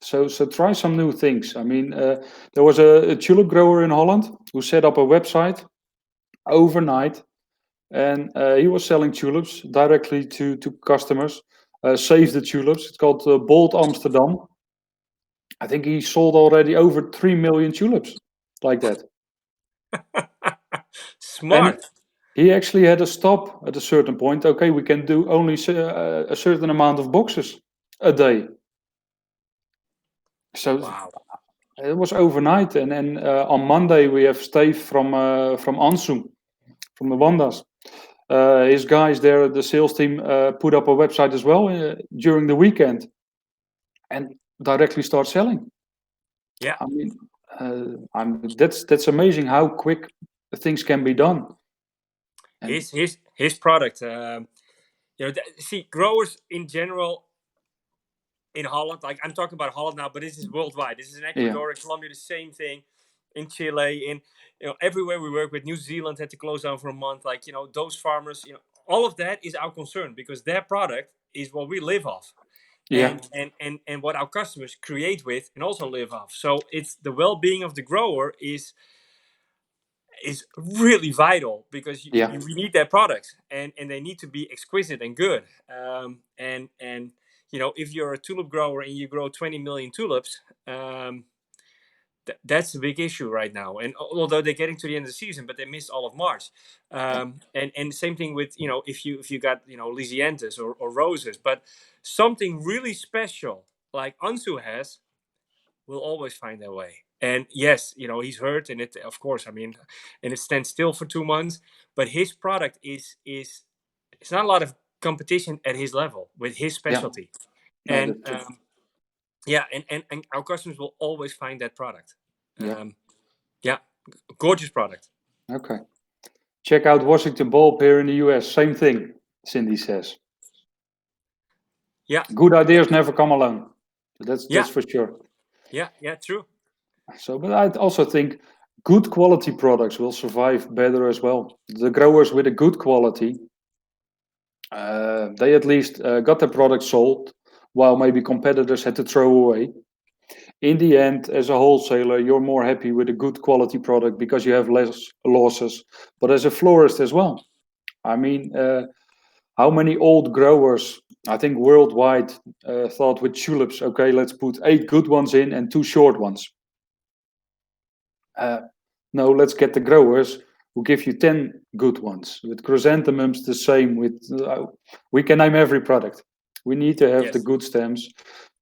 A: So try some new things. I mean, there was a tulip grower in Holland who set up a website overnight, and he was selling tulips directly to customers. Save the tulips. It's called Bold Amsterdam. I think he sold already over 3 million tulips like that.
B: Smart.
A: And he actually had to stop at a certain point. Okay, we can do only a certain amount of boxes a day. So
B: Wow.
A: it was overnight, and then on Monday we have Steve from Ansum, from the Wandas. His guys there, the sales team, put up a website as well during the weekend, and directly start selling.
B: Yeah.
A: I mean, that's amazing how quick things can be done. And
B: His product. See, growers in general in Holland, like I'm talking about Holland now, but this is worldwide. This is in Ecuador, in Colombia, the same thing. In Chile, in everywhere we work with. New Zealand had to close down for a month. Like those farmers, all of that is our concern because their product is what we live off.
A: yeah,
B: And what our customers create with and also live off. So it's the well-being of the grower is really vital because we need their products and they need to be exquisite and good. And if you're a tulip grower and you grow 20 million tulips, that's a big issue right now. And although they're getting to the end of the season, but they missed all of March. And same thing with if you got Lysianthus or roses, but something really special like Ansu has will always find their way. And yes, he's hurt, and it, of course, and it stands still for 2 months. But his product is it's not a lot of competition at his level with his specialty.
A: No,
B: And
A: that's true.
B: and our customers will always find that product.
A: Yeah.
B: Gorgeous product.
A: Okay. Check out Washington Bulb here in the US. Same thing, Cindy says.
B: Yeah.
A: Good ideas never come alone. That's for sure.
B: Yeah, true.
A: So, but I also think good quality products will survive better as well. The growers with a good quality, they at least got their product sold, while maybe competitors had to throw away. In the end, as a wholesaler, you're more happy with a good quality product because you have less losses. But as a florist as well, I mean, how many old growers, I think worldwide, thought with tulips, okay, let's put 8 good ones in and 2 short ones. No, let's get the growers who give you 10 good ones. With chrysanthemums, the same. With we can name every product. We need to have the good stems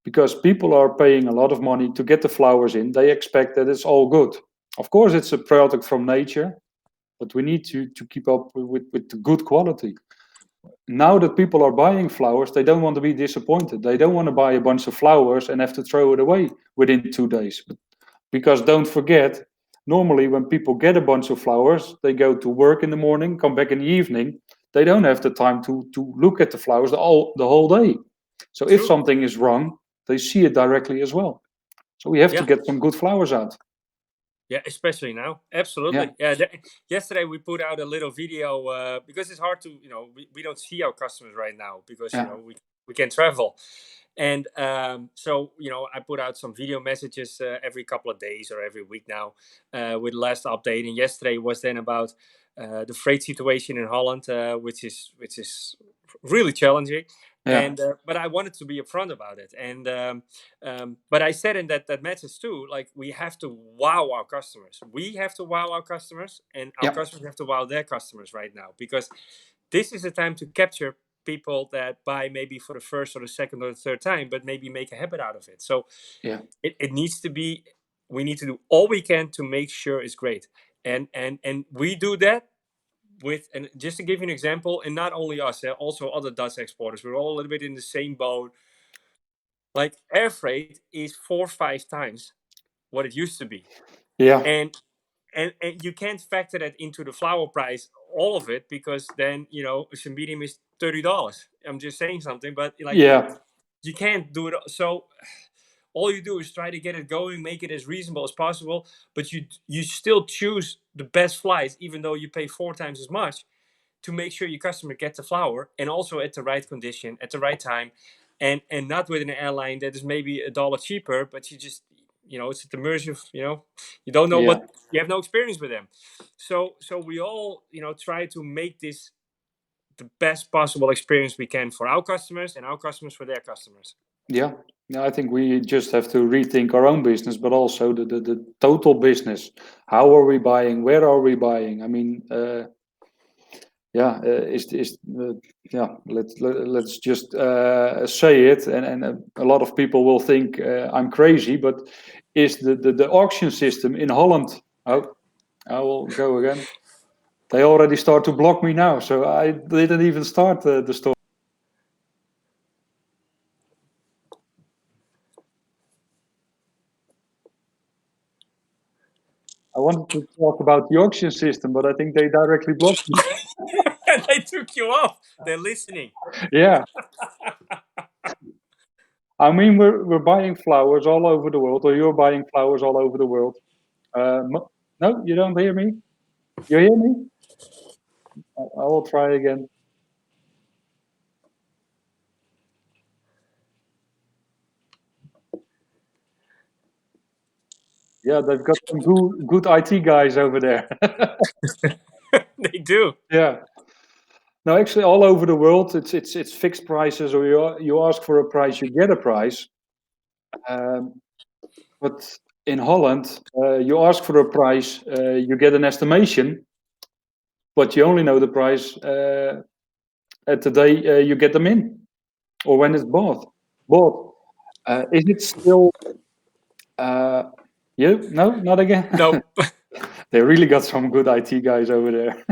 A: because people are paying a lot of money to get the flowers in. They expect that it's all good. Of course, it's a product from nature, but we need to keep up with the good quality. Now that people are buying flowers, they don't want to be disappointed. They don't want to buy a bunch of flowers and have to throw it away within 2 days. Because don't forget, normally when people get a bunch of flowers, they go to work in the morning, come back in the evening. They don't have the time to look at the flowers the whole day. So if something is wrong, they see it directly as well. So we have to get some good flowers out.
B: Yeah, especially now. Absolutely. Yeah. Yesterday we put out a little video because it's hard to, we don't see our customers right now because, we can't travel. And so, I put out some video messages every couple of days or every week now with the last update. And yesterday was then about the freight situation in Holland, which is really challenging. And but I wanted to be upfront about it. And but I said in that message too, like we have to wow our customers. We have to wow our customers, and our customers have to wow their customers right now because this is a time to capture people that buy maybe for the first or the second or the third time, but maybe make a habit out of it. So it needs to be. We need to do all we can to make sure it's great, and we do that with, and just to give you an example, and not only us, also other Dutch exporters, we're all a little bit in the same boat. Like air freight is 4 or 5 times what it used to be. And you can't factor that into the flower price, all of it, because then a medium is $30. I'm just saying something, but you can't do it. So all you do is try to get it going, make it as reasonable as possible, but you still choose the best flights, even though you pay 4 times as much, to make sure your customer gets the flower and also at the right condition at the right time. and not with an airline that is maybe $1 cheaper, but you just, it's at the mercy of, you don't know what, you have no experience with them. So we all, try to make this the best possible experience we can for our customers and our customers for their customers.
A: Yeah. I think we just have to rethink our own business, but also the total business. How are we buying? Where are we buying? I mean, let's just say it, and a lot of people will think I'm crazy, but is the auction system in Holland? Oh, I will go again. They already start to block me now, so I didn't even start the story. I wanted to talk about the auction system, but I think they directly blocked me.
B: They took you off. They're listening.
A: Yeah. I mean, we're buying flowers all over the world, or you're buying flowers all over the world. No, you don't hear me? You hear me? I will try again. Yeah, they've got some good IT guys over there.
B: They do.
A: Yeah. No, actually, all over the world, it's fixed prices, or you ask for a price, you get a price. But in Holland, you ask for a price, you get an estimation, but you only know the price at the day you get them in, or when it's bought. Is it still? You? No, not again.
B: No.
A: They really got some good IT guys over there.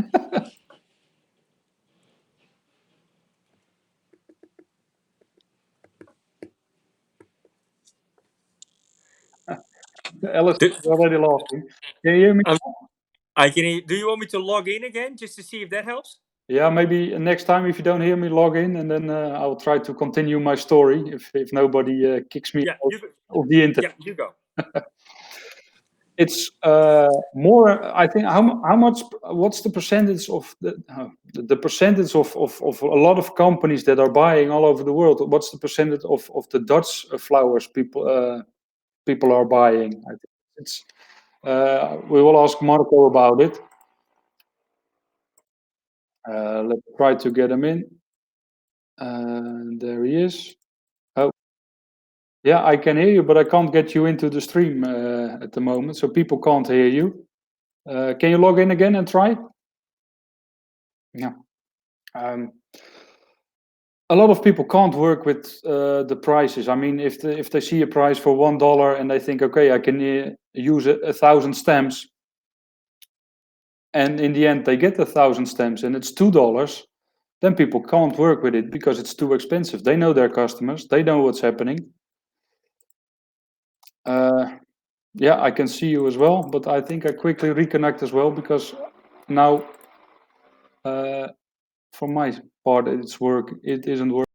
A: Alice is already laughing. Can you hear me?
B: I can. Do you want me to log in again just to see if that helps?
A: Yeah, maybe next time if you don't hear me, log in, and then I will try to continue my story if nobody kicks me out of the internet.
B: Yeah, you go.
A: It's more. I think how much? What's the percentage of the percentage of a lot of companies that are buying all over the world? What's the percentage of the Dutch flowers people are buying? I think it's. We will ask Marco about it. Let's try to get him in. There he is. Oh, yeah, I can hear you, but I can't get you into the stream at the moment, so people can't hear you. Can you log in again and try? Yeah. A lot of people can't work with the prices. I mean, if they see a price for $1 and they think, okay, I can use 1,000 stamps, and in the end they get 1,000 stamps and it's $2, then people can't work with it because it's too expensive. They know their customers, they know what's happening. Yeah, I can see you as well, but I think I quickly reconnect as well because now, for my part, it isn't working.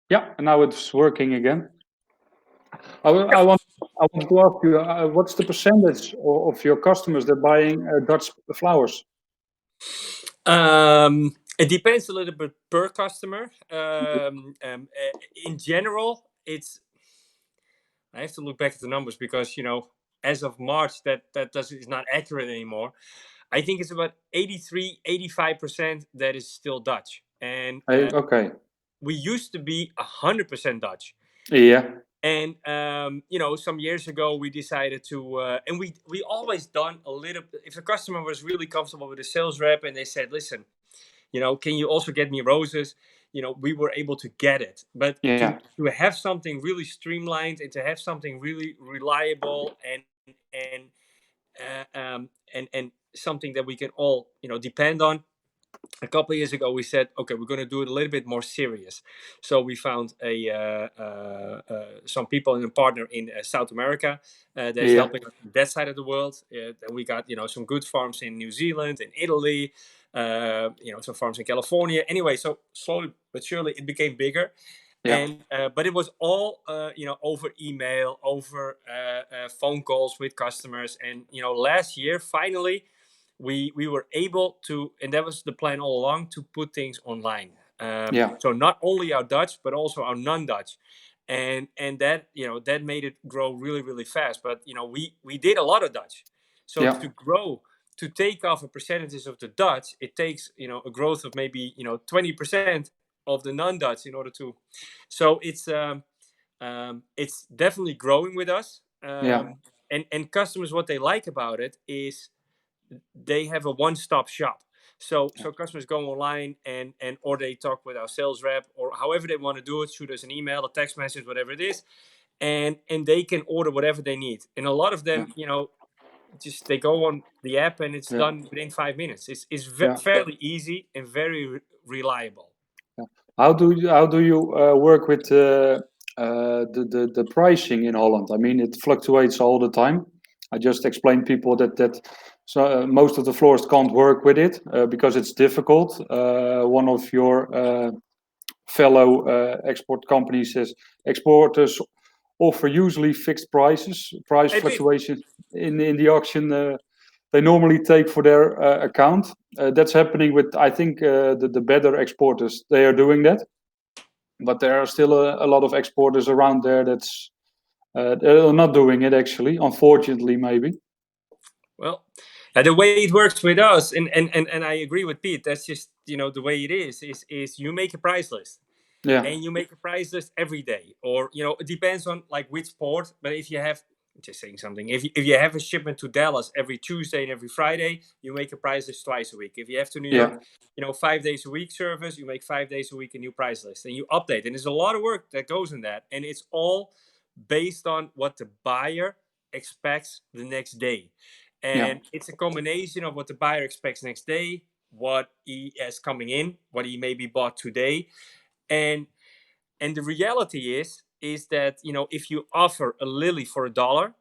A: Yeah, now it's working again. I want to ask you, what's the percentage of your customers that buying Dutch flowers?
B: It depends a little bit per customer. In general, it's. I have to look back at the numbers because as of March, that is not accurate anymore. I think it's about 83-85% that is still Dutch, and
A: Okay.
B: we used to be 100% Dutch.
A: Yeah.
B: And some years ago we decided to, and we always done a little. If the customer was really comfortable with the sales rep and they said, "Listen, can you also get me roses?" We were able to get it. But
A: Yeah.
B: to have something really streamlined and to have something really reliable and something that we can all depend on. A couple of years ago, we said, okay, we're going to do it a little bit more serious. So we found some people and a partner in South America that's helping us on that side of the world. And we got some good farms in New Zealand, in Italy, some farms in California. Anyway, so slowly but surely it became bigger.
A: Yeah.
B: And but it was all over email, over phone calls with customers. And last year finally we were able to, and that was the plan all along, to put things online.
A: Yeah.
B: So not only our Dutch but also our non-Dutch, and that that made it grow really really fast. But we did a lot of Dutch, so
A: Yeah.
B: to grow, to take off a percentage of the Dutch, it takes a growth of maybe 20% of the non-Dutch in order to. So it's definitely growing with us.
A: Yeah.
B: And customers, what they like about it is they have a one-stop shop. So customers go online and or they talk with our sales rep, or however they want to do it, shoot us an email, a text message, whatever it is, and they can order whatever they need. And a lot of them, just they go on the app and it's
A: Yeah.
B: done within 5 minutes. It's
A: Yeah.
B: fairly easy and very reliable.
A: How do you work with the pricing in Holland? I mean, it fluctuates all the time. I just explained people that so most of the florists can't work with it because it's difficult. One of your fellow export companies says exporters offer usually fixed price
B: Hey, Pete.
A: fluctuations in the auction. They normally take for their account. That's happening with, I think, the better exporters. They are doing that, but there are still a lot of exporters around there they're not doing it actually. Unfortunately, maybe.
B: Well, the way it works with us, and I agree with Pete. That's just the way it is you make a price list,
A: Yeah,
B: and you make a price list every day, or it depends on like which port. But if you have, just saying something, if you have a shipment to Dallas every Tuesday and every Friday, you make a price list twice a week. If you have to New
A: yeah,
B: York, 5 days a week service, you make 5 days a week a new price list, and you update. And there's a lot of work that goes in that, and it's all based on what the buyer expects the next day.
A: yeah,
B: And it's a combination of what the buyer expects next day, what he has coming in, what he maybe bought today. And and the reality is that if you offer a lily for $1,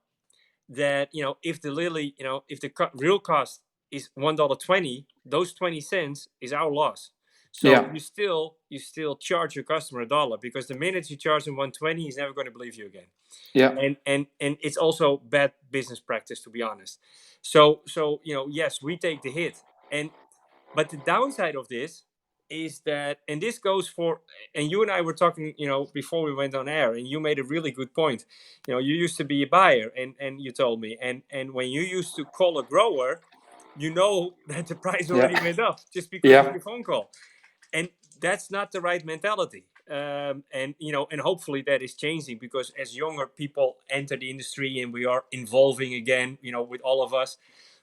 B: that if the lily, if the real cost is $1.20, those 20 cents is our loss. So
A: yeah,
B: you still charge your customer $1, because the minute you charge him 120, he's never going to believe you again.
A: yeah,
B: And it's also bad business practice, to be honest. So yes, we take the hit. But the downside of this is that, and this goes for, and you and I were talking before we went on air, and you made a really good point. You used to be a buyer, and you told me, and when you used to call a grower, that the price already
A: yeah,
B: went up just because of
A: yeah,
B: your phone call. And that's not the right mentality. And hopefully that is changing, because as younger people enter the industry and we are involving again, with all of us.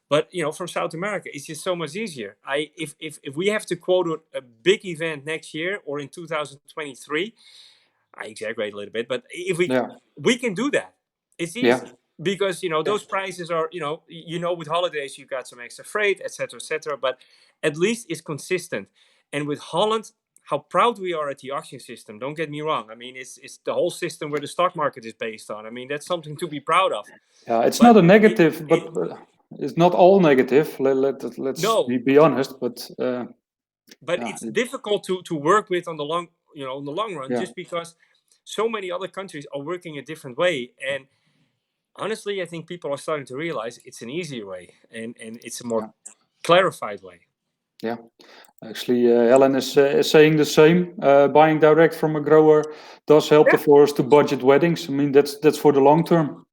B: But from South America, it's just so much easier. If we have to quote a big event next year or in 2023, I exaggerate a little bit, but if
A: yeah,
B: we can do that, it's
A: yeah,
B: easy, because those prices are, with holidays you got some extra freight, etc., etc. But at least it's consistent. And with Holland, how proud we are at the auction system. Don't get me wrong. I mean, it's the whole system where the stock market is based on. I mean, that's something to be proud of.
A: yeah. It's not
B: But
A: a negative, but
B: it
A: it's not all negative. Let's
B: no,
A: be honest. But
B: but
A: yeah,
B: it's difficult to work with on the long run,
A: yeah,
B: just because so many other countries are working a different way. And honestly, I think people are starting to realize it's an easier way, and it's a more
A: yeah,
B: clarified way.
A: yeah. Actually, Helen is saying the same. Buying direct from a grower does help the
B: Yeah,
A: florist to budget weddings. I mean, that's for the long term.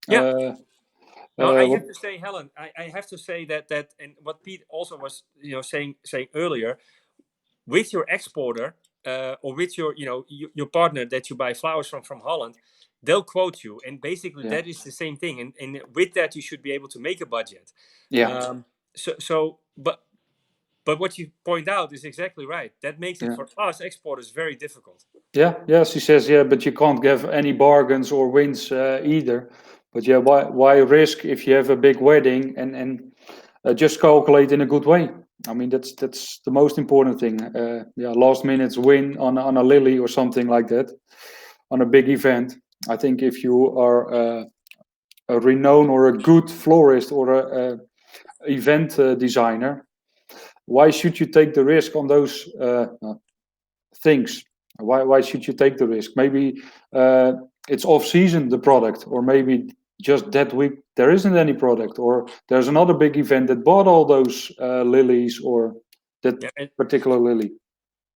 B: yeah.
A: Uh,
B: Now I
A: what,
B: have to say, Helen, I have to say that, and what Pete also was, saying earlier, with your exporter, or with your partner that you buy flowers from Holland, they'll quote you, and basically
A: yeah,
B: that is the same thing. And with that, you should be able to make a budget.
A: yeah,
B: So, but what you point out is exactly right. That makes it
A: yeah.
B: for us exporters very difficult.
A: Yeah, yeah, she says, yeah, but you can't give any bargains or wins either. But yeah, why risk if you have a big wedding and just calculate in a good way? I mean, that's the most important thing. Yeah, last minute win on a lily or something like that, on a big event. I think if you are a renowned or a good florist or a event designer, why should you take the risk on those things? Why should you take the risk? Maybe it's off season, the product, or maybe just that week there isn't any product, or there's another big event that bought all those lilies or that
B: Yeah,
A: particular lily.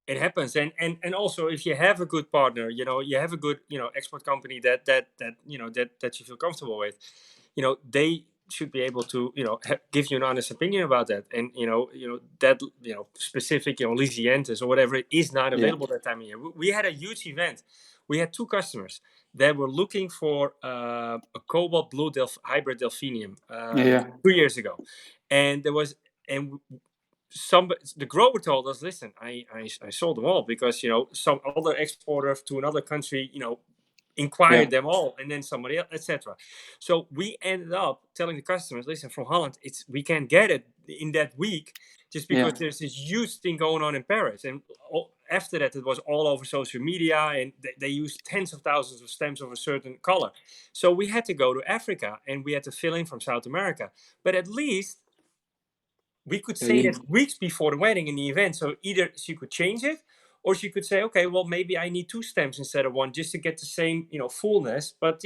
B: it happens. And also, if you have a good partner, you have a good export company that that you feel comfortable with, they should be able to give you an honest opinion about that. And that specific lysianthus or whatever is not available that time of year. We had a huge event. We had 2 customers that were looking for a cobalt blue hybrid delphinium 2 years ago, and there was and the grower told us, listen, I sold them all because some other exporter to another country inquired them all, and then somebody else, etc. So we ended up telling the customers, listen, from Holland, we can't get it in that week just because there's this huge thing going on in Paris. And after that, it was all over social media, and they used tens of thousands of stems of a certain color. So we had to go to Africa, and we had to fill in from South America. But at least we could say that weeks before the wedding in the event. So either she could change it, or she could say, okay, well, maybe I need 2 stems instead of 1 just to get the same, fullness. But,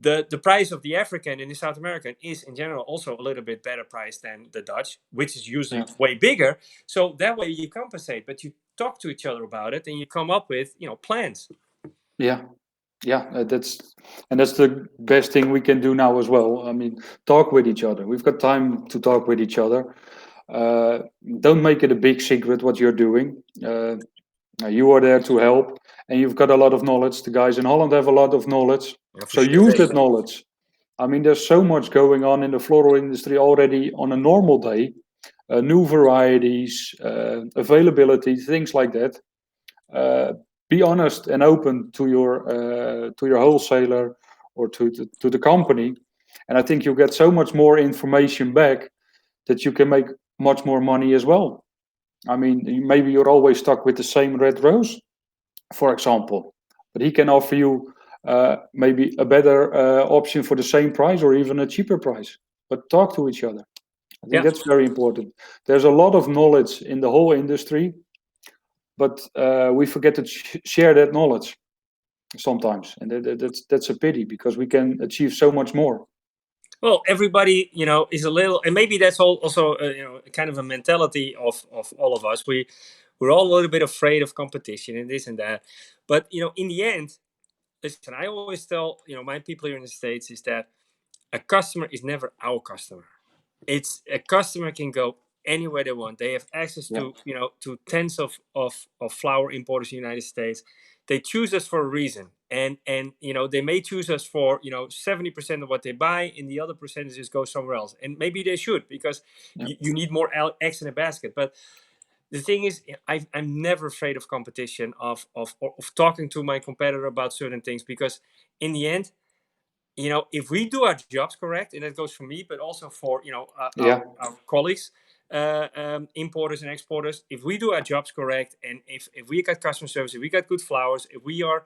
B: the price of the African and the South American is in general also a little bit better price than the Dutch, which is usually way bigger. So that way you compensate, but you talk to each other about it and you come up with, plans.
A: That's the best thing we can do now as well. I mean, talk with each other. We've got time to talk with each other. Don't make it a big secret what you're doing. You are there to help, and you've got a lot of knowledge. The guys in Holland have a lot of knowledge, so use that knowledge. I mean, there's so much going on in the floral industry already on a normal day. New varieties, availability, things like that. Be honest and open to your wholesaler or to the company, and I think you get so much more information back that you can make much more money as well. I mean, maybe you're always stuck with the same red rose, for example, but he can offer you maybe a better option for the same price or even a cheaper price. But talk to each other. I think that's very important. There's a lot of knowledge in the whole industry, but we forget to share that knowledge sometimes, and that's a pity because we can achieve so much more.
B: Well, everybody, is a little, and maybe that's also, kind of a mentality of all of us. We're all a little bit afraid of competition and this and that. But, in the end, listen, I always tell, my people here in the States is that a customer is never our customer. It's a customer can go anywhere they want. They have access to, to tens of flower importers in the United States. They choose us for a reason. And they may choose us for 70% of what they buy, and the other percentages go somewhere else. And maybe they should, because you need more eggs in a basket. But the thing is, I'm never afraid of competition, of talking to my competitor about certain things, because in the end, if we do our jobs correct, and that goes for me, but also for our colleagues, importers and exporters, if we do our jobs correct, and if we got customer service, if we got good flowers, if we are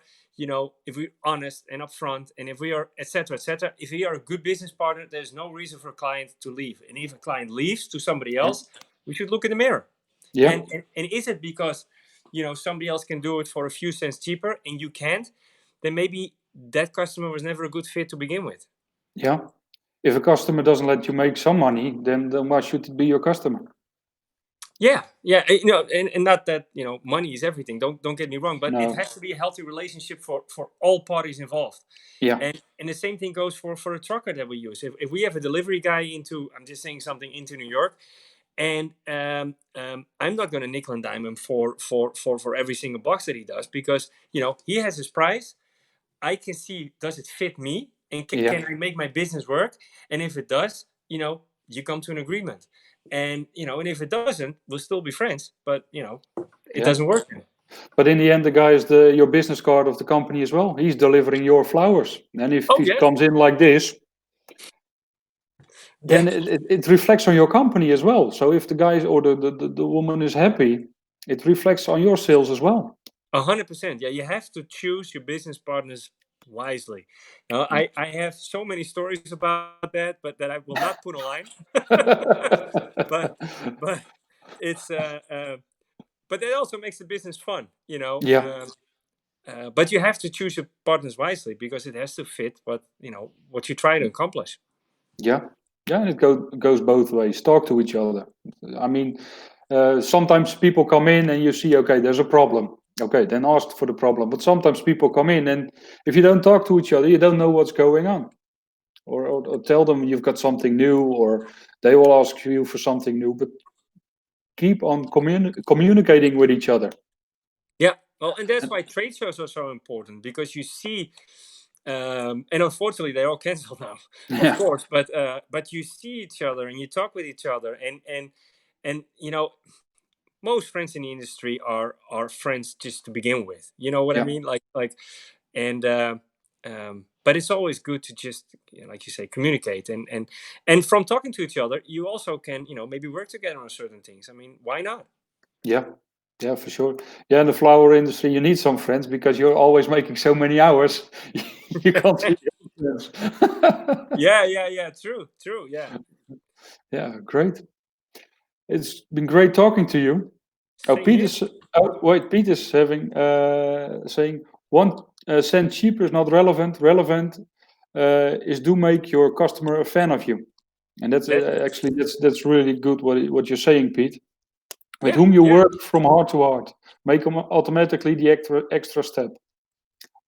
B: if we're honest and upfront, and if we are etc., if we are a good business partner, there's no reason for a client to leave. And if a client leaves to somebody else, we should look in the mirror. And is it because somebody else can do it for a few cents cheaper and you can't? Then maybe that customer was never a good fit to begin with.
A: If a customer doesn't let you make some money, then why should it be your customer?
B: And not that money is everything. Don't get me wrong, but it has to be a healthy relationship for all parties involved. And the same thing goes for a trucker that we use. If we have a delivery guy I'm just saying something, into New York, and I'm not going to nickel and dime him for every single box that he does, because he has his price. I can see, does it fit me, and can I make my business work? And if it does, you come to an agreement. And and if it doesn't, we'll still be friends. But it doesn't work.
A: But in the end, the guy is your business card of the company as well. He's delivering your flowers, and if he comes in like this, then it reflects on your company as well. So if the guy or the woman is happy, it reflects on your sales as well.
B: 100%. Yeah, you have to choose your business partners wisely. I have so many stories about that, but that I will not put online. but it's but that also makes the business fun,
A: Yeah,
B: but you have to choose your partners wisely because it has to fit what you try to accomplish.
A: yeah, yeah. And it goes both ways. Talk to each other. I mean, sometimes people come in and you see, okay, there's a problem. Okay, then ask for the problem. But sometimes people come in and if you don't talk to each other, you don't know what's going on. Or tell them you've got something new, or they will ask you for something new. But keep on communicating with each other.
B: Yeah, well, and that's why trade shows are so important, because you see, and unfortunately they're all canceled now, of
A: Yeah,
B: course. But you see each other and you talk with each other, and most friends in the industry are friends just to begin with. You know what I
A: yeah,
B: mean? And but it's always good to just, like you say, communicate, and from talking to each other, you also can maybe work together on certain things. I mean, why not?
A: yeah, yeah, for sure. Yeah, in the flower industry, you need some friends because you're always making so many hours. You can't see your friends.
B: Yeah. True. Yeah.
A: Yeah, great. It's been great talking to you. Oh,
B: Same here.
A: Peter's having saying 1 cent cheaper is not relevant. Relevant is do make your customer a fan of you, and that's
B: That
A: actually that's really good what you're saying, Pete. With
B: Yeah,
A: whom you
B: yeah.
A: work from heart to heart, make them automatically the extra step.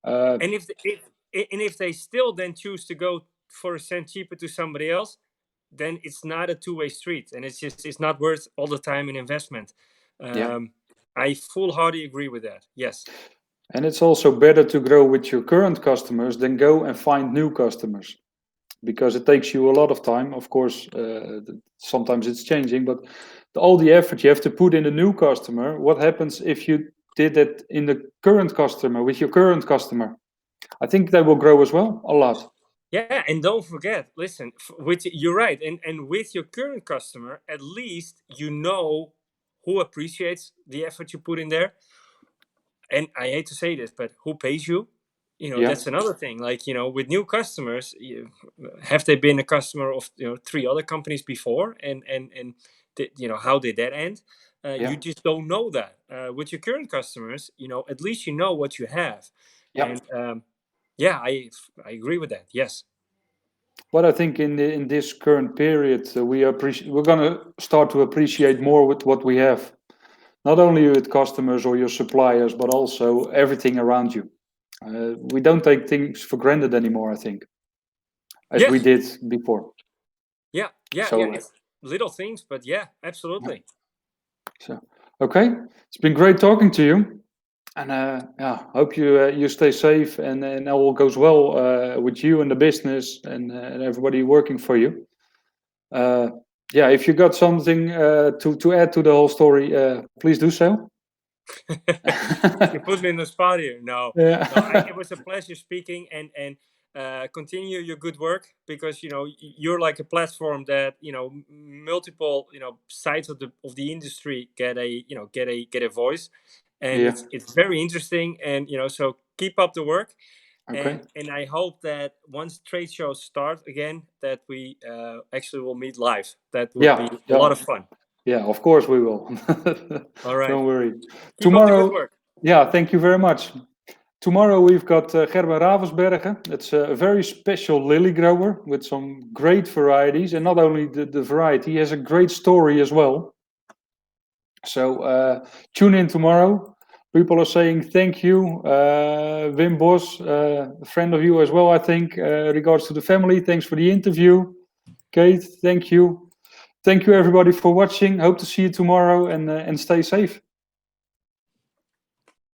A: Uh,
B: And if they still then choose to go for a cent cheaper to somebody else, then it's not a two-way street, and it's not worth all the time and investment.
A: yeah,
B: I full-heartedly agree with that. Yes.
A: and it's also better to grow with your current customers than go and find new customers, because it takes you a lot of time. Of course, sometimes it's changing, but all the effort you have to put in a new customer. What happens if you did it in the current customer with your current customer? I think they will grow as well a lot.
B: Yeah, and don't forget, listen, you're right, and with your current customer, at least you know who appreciates the effort you put in there, and I hate to say this, but who pays you?
A: Yeah,
B: That's another thing. Like, with new customers, have they been a customer of 3 other companies before, and how did that end?
A: yeah,
B: You just don't know that. With your current customers, at least you know what you have,
A: yeah.
B: and yeah, I agree with that. Yes.
A: But I think in this current period, we're gonna start to appreciate more with what we have, not only with customers or your suppliers, but also everything around you. We don't take things for granted anymore, I think, as we
B: Yes.
A: did before.
B: Yeah.
A: So,
B: It's little things, but yeah, absolutely.
A: so okay, it's been great talking to you, and yeah, hope you stay safe and all goes well with you and the business and everybody working for you. Uh, yeah, if you got something to add to the whole story, please do so.
B: You put me in the spot here. No, no.
A: Yeah,
B: It was a pleasure speaking, and continue your good work, because you're like a platform that multiple sides of the industry get a voice, and
A: yeah.
B: it's very interesting, and so keep up the work,
A: Okay.
B: and I hope that once trade shows start again, that we actually will meet live. That would
A: Yeah,
B: be a lot
A: yeah,
B: of fun.
A: yeah. Of course we will.
B: All right.
A: Don't worry.
B: Keep up the good
A: Tomorrow,
B: work.
A: yeah. Thank you very much. Tomorrow we've got Gerben Ravensbergen. It's a very special lily grower with some great varieties, and not only the variety, he has a great story as well. So tune in tomorrow. People are saying thank you, Wim Bos, a friend of you as well, I think. Regards to the family, thanks for the interview. Kate, thank you. Thank you everybody for watching. Hope to see you tomorrow and stay safe.